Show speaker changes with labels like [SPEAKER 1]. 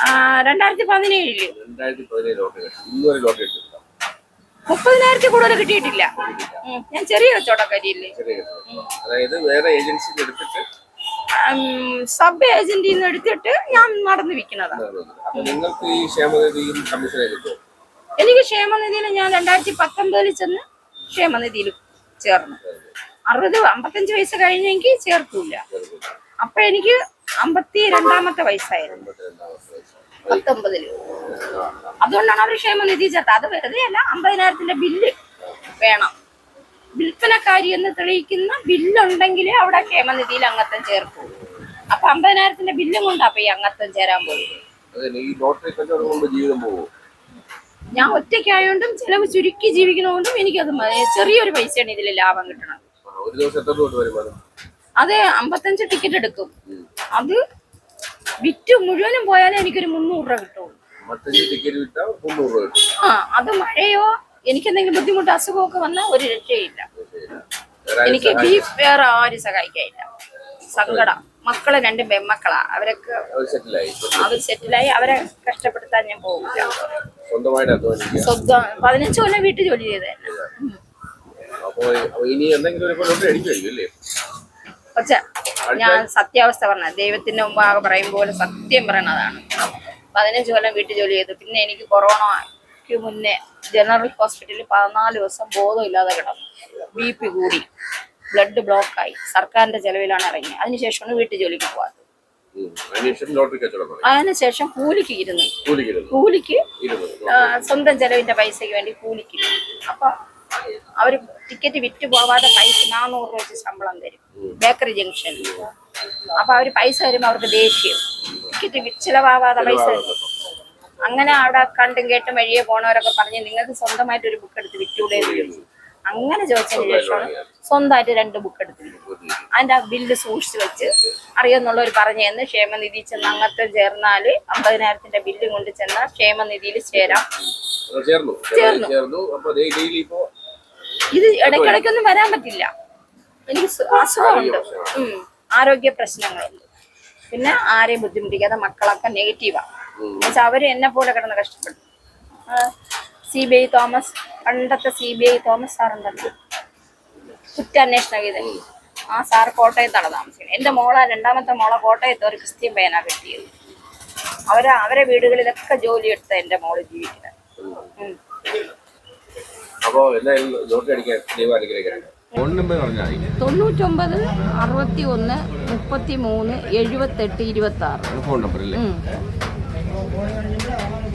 [SPEAKER 1] 2017 30,000 കൂടുതൽ കിട്ടിയിട്ടില്ല. ഞാൻ ചെറിയ കച്ചവടക്കാരിയല്ലേ.
[SPEAKER 2] അതായത് വേറെ ഏജൻസി എടുത്തിട്ട്
[SPEAKER 1] സബ് ഏജന്റിൽ നിന്ന് എടുത്തിട്ട് ഞാൻ നടന്നു വിൽക്കുന്നതാണ്.
[SPEAKER 2] നിങ്ങൾക്ക് ഈ ക്ഷേമനിധിയും കമ്മീഷനെ കിട്ടുമോ?
[SPEAKER 1] എനിക്ക് ക്ഷേമനിധിയിൽ ഞാൻ 2019 ചെന്ന് ക്ഷേമനിധിയിൽ ചേർന്നു. 55 വയസ്സ് കഴിഞ്ഞെങ്കിൽ ചേർക്കൂല. അപ്പൊ എനിക്ക് 52ാമത്തെ വയസ്സായിരുന്നു 19. അതുകൊണ്ടാണ് അവർ ക്ഷേമനിധി ചേർത്തത്. അത് വെറുതെ അല്ല, 50,000 ബില്ല് വേണം. വിൽപ്പനക്കാരി എന്ന് തെളിയിക്കുന്ന ബില്ലുണ്ടെങ്കിലേ അവിടെ ക്ഷേമനിധിയിൽ അംഗത്വം ചേർക്കൂ. അപ്പൊ 50,000 ബില്ലും കൊണ്ടാ അപ്പൊ ഈ അംഗത്വം ചേരാൻ പോകും. ഞാൻ ഒറ്റയ്ക്കായോണ്ടും ചിലവ് ചുരുക്കി ജീവിക്കുന്നതുകൊണ്ടും എനിക്കത് ചെറിയൊരു പൈസയാണ് ഇതിൽ ലാഭം കിട്ടണം. അത് 55 ടിക്കറ്റ് എടുക്കും. അത് വിറ്റ് മുഴുവനും പോയാലേ എനിക്കൊരു 300 രൂപ കിട്ടുള്ളൂ. അത് മഴയോ എനിക്കെന്തെങ്കിലും ബുദ്ധിമുട്ട് അസുഖമൊക്കെ വന്നാൽ ഒരു രക്ഷയില്ല. എനിക്ക് ബീഫ് വേറെ ആരും സഹായിക്കാനില്ല. സങ്കടം. മക്കള് 2 പെൺമക്കളാ. അവരൊക്കെ അവർ സെറ്റിലായി. അവരെ കഷ്ടപ്പെടുത്താൻ ഞാൻ പോകില്ല. 15 കൊല്ലം വീട്ടിൽ ജോലി ചെയ്തേ. പക്ഷെ ഞാൻ സത്യാവസ്ഥ പറഞ്ഞ ദൈവത്തിന്റെ മുമ്പാകെ പറയും പോലെ സത്യം പറയണതാണ്. 15 കൊല്ലം വീട്ടിൽ ജോലി ചെയ്തു. പിന്നെ എനിക്ക് കൊറോണയ്ക്ക് മുന്നേ ജനറൽ ഹോസ്പിറ്റലിൽ 14 ദിവസം ബോധമില്ലാതെ കിടന്നു. BP കൂടി, ബ്ലഡ് ബ്ലോക്കായി. സർക്കാരിന്റെ ചെലവിലാണ് ഇറങ്ങിയത്. അതിനുശേഷമാണ് വീട്ടിൽ ജോലിക്ക് പോകാത്തത്. അതിനുശേഷം കൂലിക്ക് സ്വന്തം ചെലവിന്റെ പൈസക്ക് വേണ്ടി കൂലിക്ക്. അപ്പൊ അവര് ടിക്കറ്റ് വിറ്റ് പോവാതെ പൈസ 400 രൂപ വെച്ച് ശമ്പളം തരും ബേക്കറി ജംഗ്ഷനിൽ. അപ്പൊ അവര് പൈസ തരുമ്പോ അവർക്ക് ദേഷ്യം. ടിക്കറ്റ് ചിലവാവാതെ പൈസ. അങ്ങനെ അവിടെ കണ്ടും കേട്ടും വഴിയെ പോണവരൊക്കെ പറഞ്ഞ് നിങ്ങൾക്ക് സ്വന്തമായിട്ട് ഒരു ബുക്ക് എടുത്ത് വിറ്റൂടെ എന്ന് ചോദിച്ചു. അങ്ങനെ ചോദിച്ചതിന് ശേഷമാണ് സ്വന്തമായിട്ട് 2 ബുക്ക് എടുത്ത് വിറ്റു. അതിന്റെ ബില്ല് സൂക്ഷിച്ചു വെച്ച് അറിയാന്നുള്ളവർ പറഞ്ഞു തന്ന് ക്ഷേമനിധി ചെന്ന് അംഗത്വം ചേർന്നാല് 50,000 ബില്ലും കൊണ്ട് ചെന്നാൽ ക്ഷേമനിധിയിൽ ചേരാം. ചേർന്നു. ഇത് ഇടയ്ക്കിടയ്ക്കൊന്നും വരാൻ പറ്റില്ല. എനിക്ക് അസുഖമുണ്ട്, ആരോഗ്യ പ്രശ്നങ്ങളുണ്ട്. പിന്നെ ആരെയും ബുദ്ധിമുട്ടിക്കാതെ മക്കളൊക്കെ നെഗറ്റീവാണ്. എന്നുവെച്ചാൽ അവര് എന്നെ പോലെ കിടന്ന് കഷ്ടപ്പെട്ടു. CBI തോമസ്, പണ്ടത്തെ CBI തോമസ് സാറുണ്ടല്ലോ, കുറ്റാന്വേഷണ വിധൻ. ആ സാർ കോട്ടയത്താണ് താമസിക്കുന്നത്. എൻ്റെ മോളെ 2ാമത്തെ മോളെ കോട്ടയത്ത് ഒരു ക്രിസ്ത്യൻ പയ്യനാ കിട്ടിയത്. അവരെ വീടുകളിലൊക്കെ ജോലി എടുത്ത എൻ്റെ മോള് ജീവിക്കുന്നത്. 99 61 33 78 26.